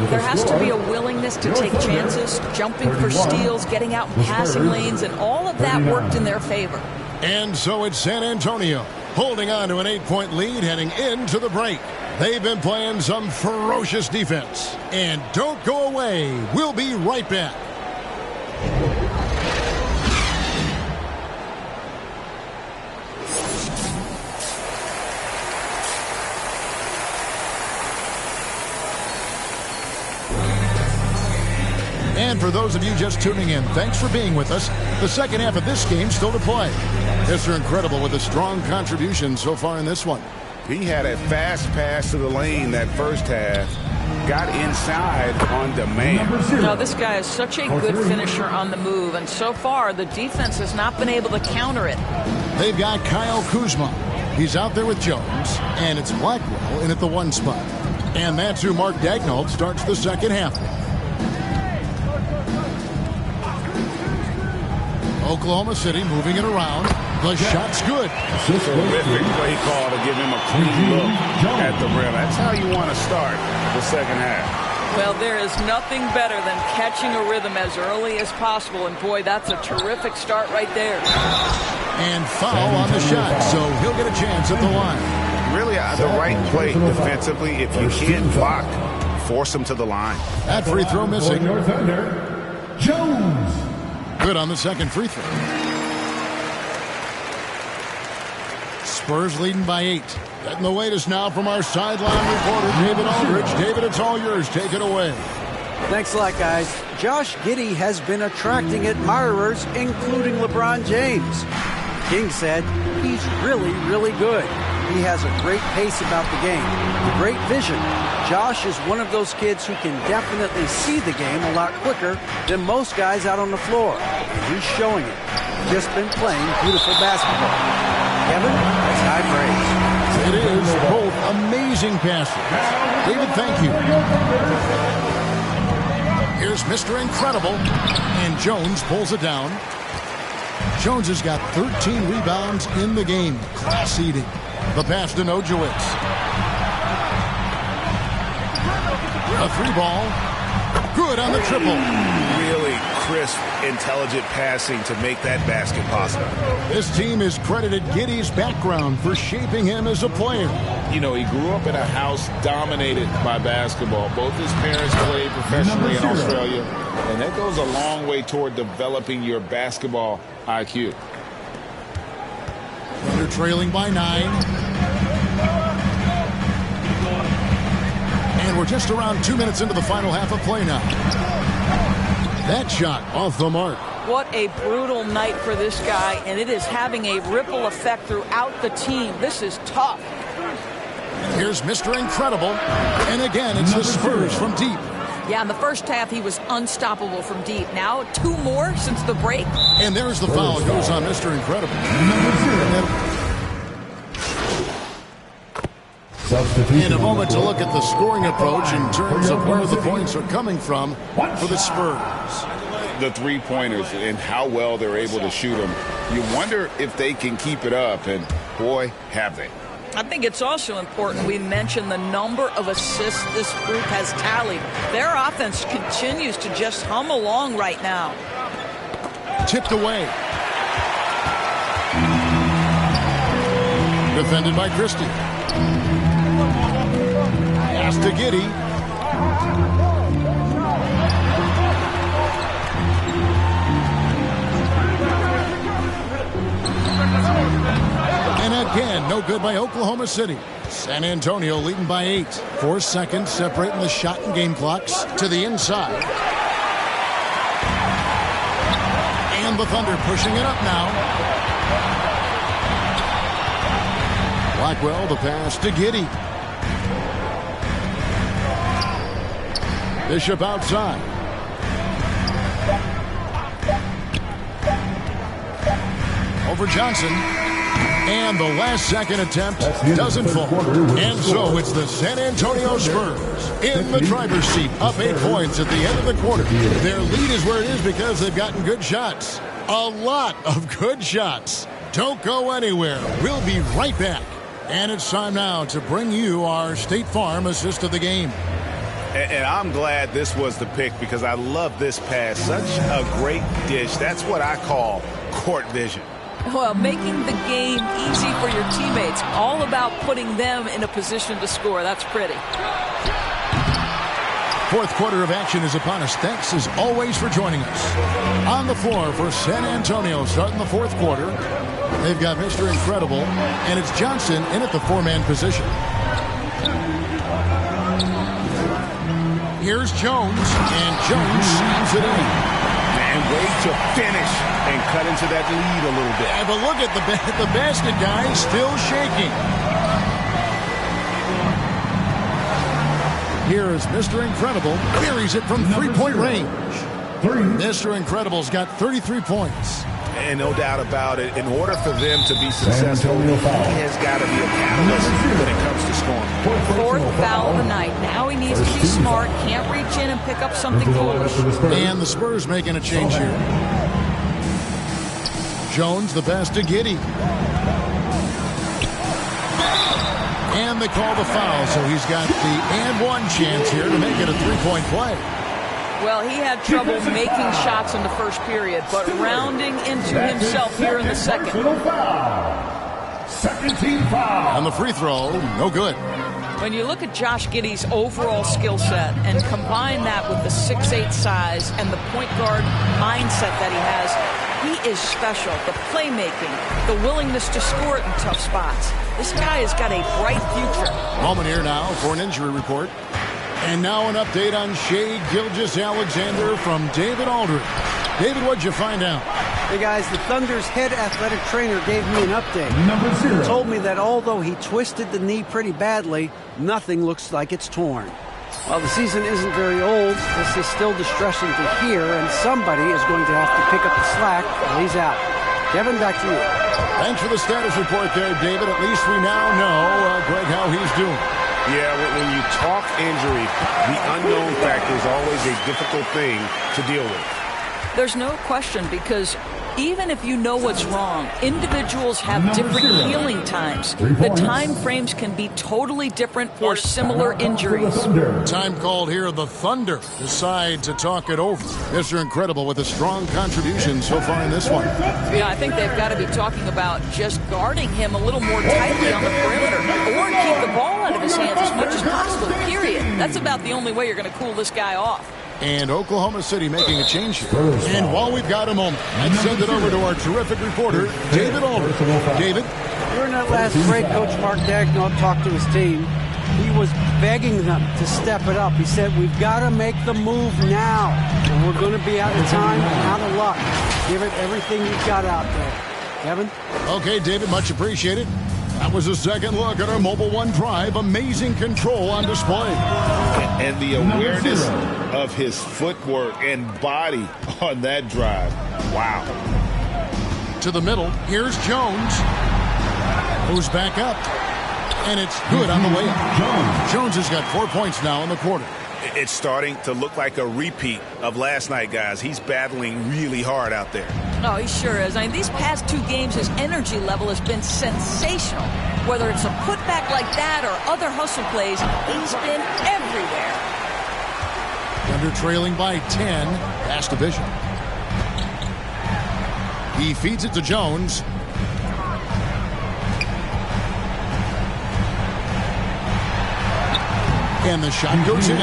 There has to be a willingness to take chances, jumping for steals, getting out in passing lanes, and all of that worked in their favor. And so it's San Antonio holding on to an 8-point lead heading into the break. They've been playing some ferocious defense. And don't go away. We'll be right back. And for those of you just tuning in, thanks for being with us. The second half of this game still to play. Mr. Incredible with a strong contribution so far in this one. He had a fast pass to the lane that first half. Got inside on demand. Now, this guy is such a good finisher on the move, and so far the defense has not been able to counter it. They've got Kyle Kuzma. He's out there with Jones, and it's Blackwell in at the 1 spot. And that's who Mark Daigneault starts the second half. Oklahoma City moving it around. The shot's good. Terrific play call to give him a clean look at the rim. That's how you want to start the second half. Well, there is nothing better than catching a rhythm as early as possible. And, boy, that's a terrific start right there. And foul on the shot, so he'll get a chance at the line. Really the right play defensively. If you can't block, force him to the line. That free throw missing. Jones. Good on the second free throw. Spurs leading by 8. Getting the latest now from our sideline reporter, David Aldridge. David, it's all yours. Take it away. Thanks a lot, guys. Josh Giddey has been attracting admirers, including LeBron James. King said he's really, really good. He has a great pace about the game, a great vision. Josh is one of those kids who can definitely see the game a lot quicker than most guys out on the floor. And he's showing it. Just been playing beautiful basketball. Kevin, that's high praise. It is both amazing passes. David, thank you. Here's Mr. Incredible, and Jones pulls it down. Jones has got 13 rebounds in the game. Class eating. The pass to Nojewicz. A 3 ball. Good on the triple. Really crisp, intelligent passing to make that basket possible. This team has credited Giddey's background for shaping him as a player. You know, he grew up in a house dominated by basketball. Both his parents played professionally in Australia, and that goes a long way toward developing your basketball IQ. Thunder trailing by 9. And we're just around 2 minutes into the final half of play now. That shot off the mark. What a brutal night for this guy, and it is having a ripple effect throughout the team. This is tough. Here's Mr. Incredible, and again, it's the Spurs from deep. Yeah, in the first half, he was unstoppable from deep. Now, 2 more since the break. And there's the foul. It goes on Mr. Incredible. And a moment to look at the scoring approach in terms of where the points are coming from for the Spurs. The three-pointers and how well they're able to shoot them. You wonder if they can keep it up, and boy, have they. I think it's also important we mention the number of assists this group has tallied. Their offense continues to just hum along right now. Tipped away. Defended by Christie. Pass to Giddey. And again, no good by Oklahoma City. San Antonio leading by 8. 4 seconds separating the shot and game clocks to the inside. And the Thunder pushing it up now. Blackwell, the pass to Giddey. Bishop outside. Over Johnson. And the last second attempt doesn't fall. And so it's the San Antonio Spurs in the driver's seat, up 8 points at the end of the quarter. Their lead is where it is because they've gotten good shots. A lot of good shots. Don't go anywhere. We'll be right back. And it's time now to bring you our State Farm assist of the game. And I'm glad this was the pick because I love this pass. Such a great dish. That's what I call court vision. Well, making the game easy for your teammates. All about putting them in a position to score. That's pretty. Fourth quarter of action is upon us. Thanks as always for joining us. On the floor for San Antonio starting the fourth quarter. They've got Mr. Incredible, and it's Johnson in at the 4-man position. Here's Jones, and Jones slams it in. And way to finish and cut into that lead a little bit. Yeah, but look at the basket guy still shaking. Here is Mr. Incredible. Buries it from three-point range. Mr. Incredible's got 33 points. And no doubt about it, in order for them to be successful, he has got to be a catalyst when it comes to scoring. Fourth foul of the night. Now he needs to be smart. Can't reach in and pick up something foolish. And the Spurs making a change here. Jones, the pass to Giddey. And they call the foul, so he's got the and one chance here to make it a three-point play. Well, he had trouble making shots in the first period, but rounding into himself here in the second. Second team foul. On the free throw, no good. When you look at Josh Giddey's overall skill set and combine that with the 6'8" size and the point guard mindset that he has, he is special. The playmaking, the willingness to score in tough spots. This guy has got a bright future. Moment here now for an injury report. And now an update on Shai Gilgeous-Alexander from David Aldridge. David, what'd you find out? Hey guys, the Thunder's head athletic trainer gave me an update. He told me that although he twisted the knee pretty badly, nothing looks like it's torn. While the season isn't very old, this is still distressing to hear, and somebody is going to have to pick up the slack while he's out. Kevin, back to you. Thanks for the status report there, David. At least we now know, Greg, how he's doing. Yeah, when you talk injury, the unknown factor is always a difficult thing to deal with. There's no question, because Even if you know what's wrong, individuals have different healing times. The time frames can be totally different for similar injuries. Time called here. The Thunder decide to talk it over. Mr. Incredible with a strong contribution so far in this one. Yeah, I think they've got to be talking about just guarding him a little more tightly on the perimeter or keep the ball out of his hands as much as possible, period. That's about the only way you're going to cool this guy off. And Oklahoma City making a change here. And while we've got a moment, let's send it over to our terrific reporter, David Aldridge. David? During that last break, Coach Mark Daigneault talked to his team. He was begging them to step it up. He said, we've got to make the move now. Or we're going to be out of time and out of luck. Give it everything you've got out there. Kevin? Okay, David, much appreciated. That was a second look at our Mobile One drive. Amazing control on display. And the awareness of his footwork and body on that drive. Wow. To the middle. Here's Jones. Who's back up. And it's good on the way up. Jones has got 4 points now in the quarter. It's starting to look like a repeat of last night, guys. He's battling really hard out there. Oh, he sure is. I mean, these past 2 games, his energy level has been sensational. Whether it's a putback like that or other hustle plays, he's been everywhere. Thunder trailing by 10. Pass to Bishop. He feeds it to Jones. And the shot goes in.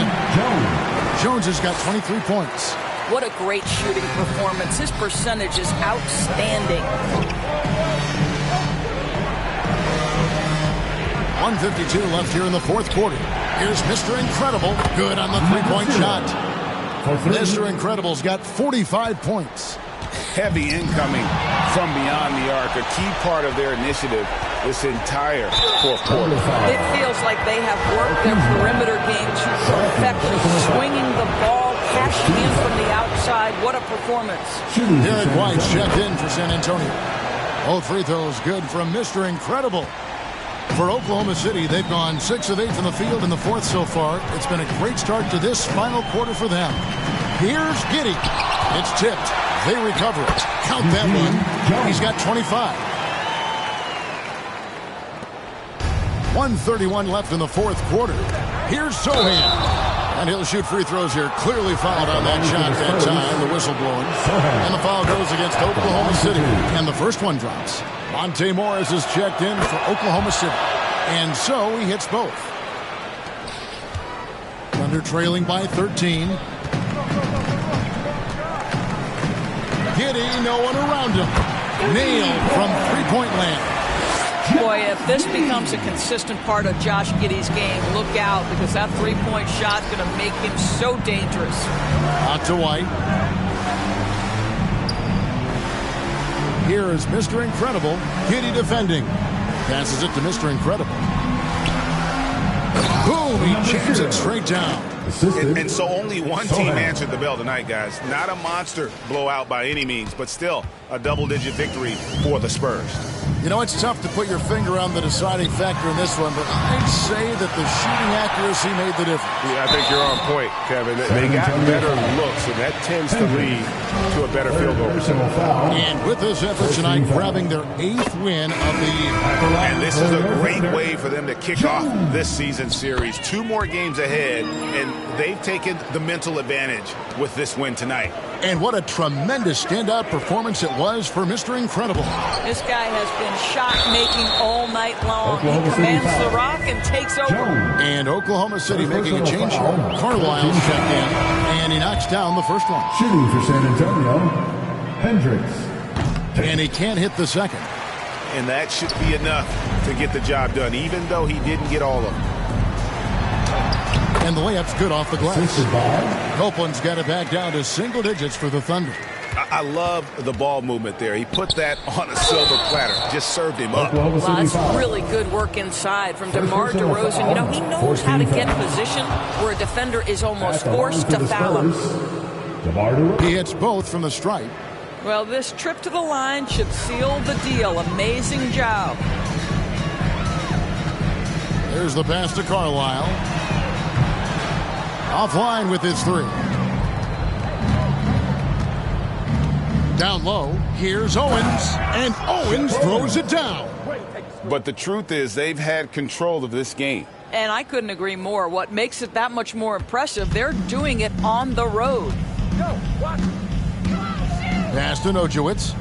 Jones has got 23 points. What a great shooting performance. His percentage is outstanding. 1:52 left here in the fourth quarter. Here's Mr. Incredible. Good on the three-point shot. Mr. Incredible's got 45 points. Heavy incoming from beyond the arc, a key part of their initiative this entire fourth quarter. It feels like they have worked their perimeter game to perfection, swinging the ball, cashing in from the outside. What a performance. Derek White's checked in for San Antonio. Both free throws good from Mr. Incredible. For Oklahoma City, they've gone 6 of 8 from the field in the fourth so far. It's been a great start to this final quarter for them. Here's Giddey. It's tipped. They recover it. Count that one. He's got 25. 1:31 left in the fourth quarter. Here's Sohan. And he'll shoot free throws here. Clearly fouled on that shot that time. The whistle blowing. And the foul goes against Oklahoma City. And the first one drops. Monte Morris is checked in for Oklahoma City. And so he hits both. Thunder trailing by 13. Giddey, no one around him. Nailed from three-point land. Boy, if this becomes a consistent part of Josh Giddey's game, look out, because that three-point shot is going to make him so dangerous. Out to White. Here is Mr. Incredible. Giddey defending. Passes it to Mr. Incredible. Boom! He jams it straight down. And so only one team answered the bell tonight, guys. Not a monster blowout by any means, but still a double-digit victory for the Spurs. You know, it's tough to put your finger on the deciding factor in this one, but I'd say that the shooting accuracy made the difference. Yeah, I think you're on point, Kevin. They got better looks, and that tends to lead to a better field goal percentage. And with this effort tonight, grabbing their 8th win of the year. And this is a great way for them to kick off this season series. 2 more games ahead, and they've taken the mental advantage with this win tonight. And what a tremendous standout performance it was for Mr. Incredible. This guy has been shot-making all night long. He commands the rock and takes over. And Oklahoma City making a change here. Carlisle's checked in, and he knocks down the first one. Shooting for San Antonio, Hendricks. And he can't hit the second. And that should be enough to get the job done, even though he didn't get all of them. And the layup's good off the glass. Copeland's got it back down to single digits for the Thunder. I love the ball movement there. He put that on a silver platter. Just served him up. Well, that's really good work inside from DeMar DeRozan. You know, he knows how to get in position where a defender is almost forced to foul him. He hits both from the stripe. Well, this trip to the line should seal the deal. Amazing job. There's the pass to Carlisle. Offline with his 3. Down low, here's Owens, and Owens throws it down. But the truth is they've had control of this game. And I couldn't agree more. What makes it that much more impressive, they're doing it on the road. Pass to Nojewicz.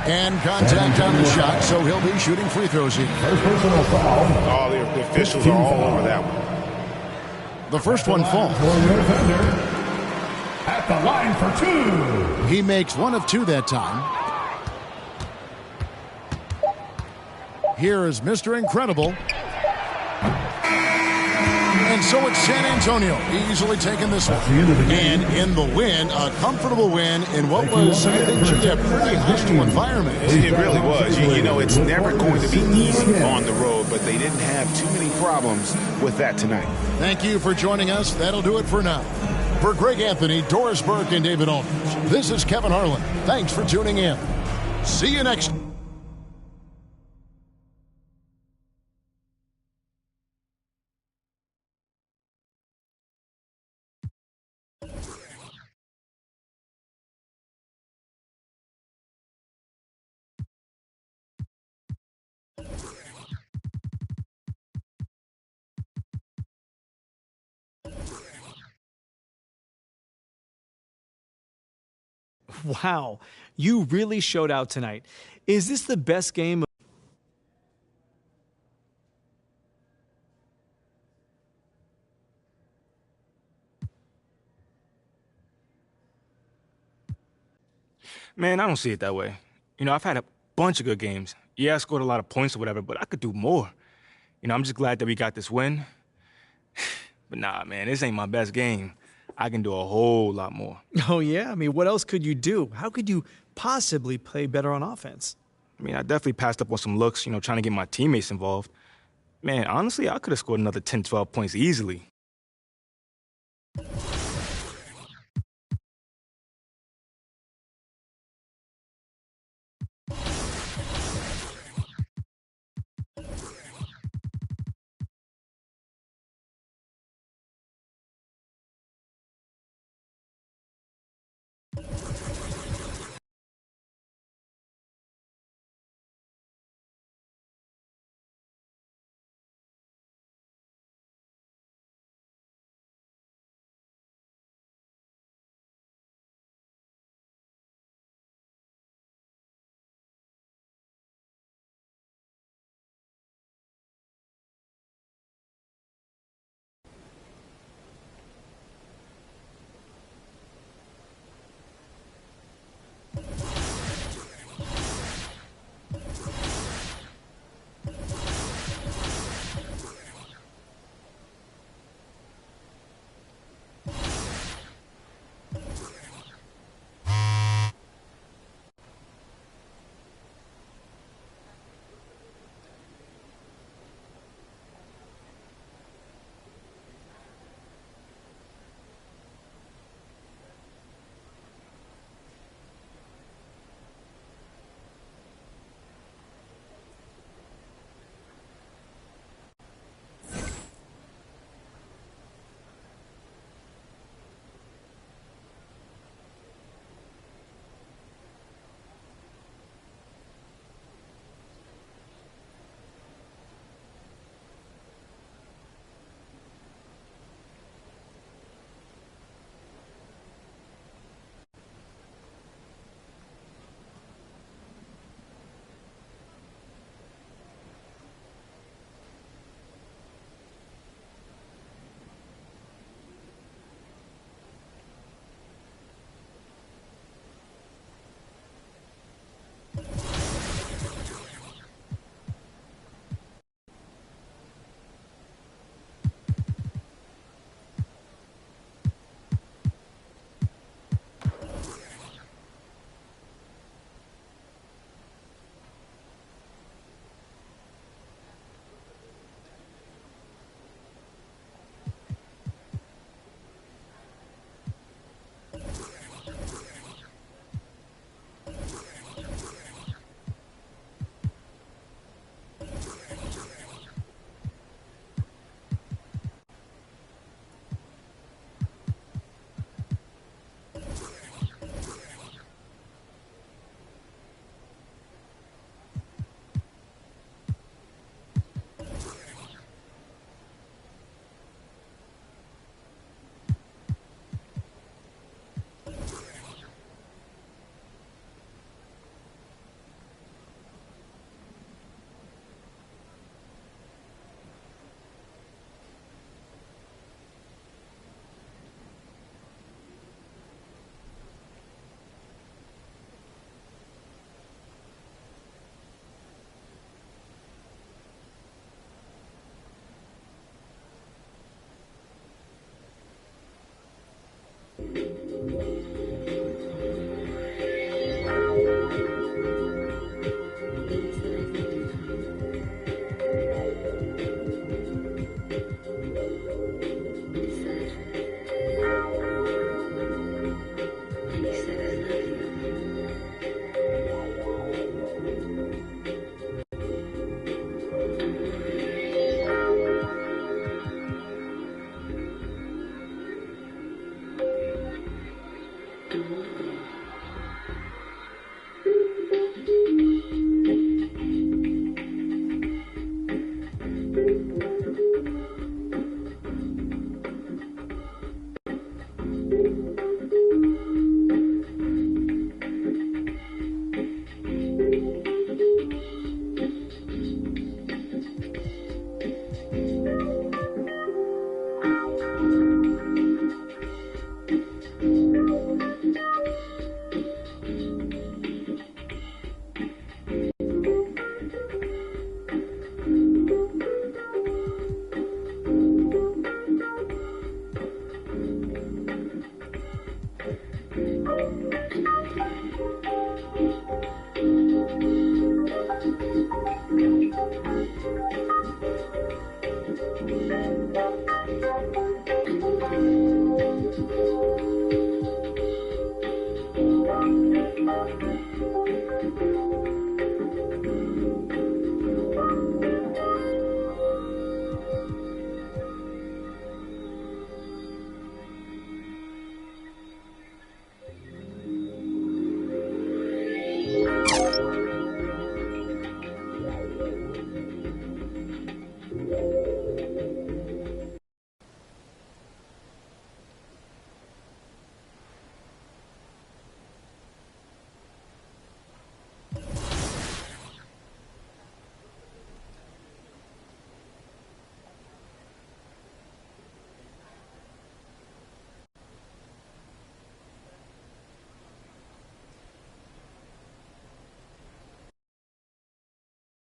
And contact on the shot, so he'll be shooting free throws here. All the officials are all over that one. The first one falls. At the line for 2. He makes 1 of 2 that time. Here is Mr. Incredible. And so it's San Antonio easily taking this one. And in the win, a comfortable win in what was, I think, a pretty hostile environment. It really was. You know, it's never going to be easy on the road, but they didn't have too many problems with that tonight. Thank you for joining us. That'll do it for now. For Greg Anthony, Doris Burke, and David Aldridge, this is Kevin Harlan. Thanks for tuning in. See you next time. Wow, you really showed out tonight. Is this the best game? Man, I don't see it that way. You know, I've had a bunch of good games. Yeah, I scored a lot of points or whatever, but I could do more. You know, I'm just glad that we got this win. But nah, man, this ain't my best game. I can do a whole lot more. Oh, yeah? I mean, what else could you do? How could you possibly play better on offense? I mean, I definitely passed up on some looks, you know, trying to get my teammates involved. Man, honestly, I could have scored another 10, 12 points easily.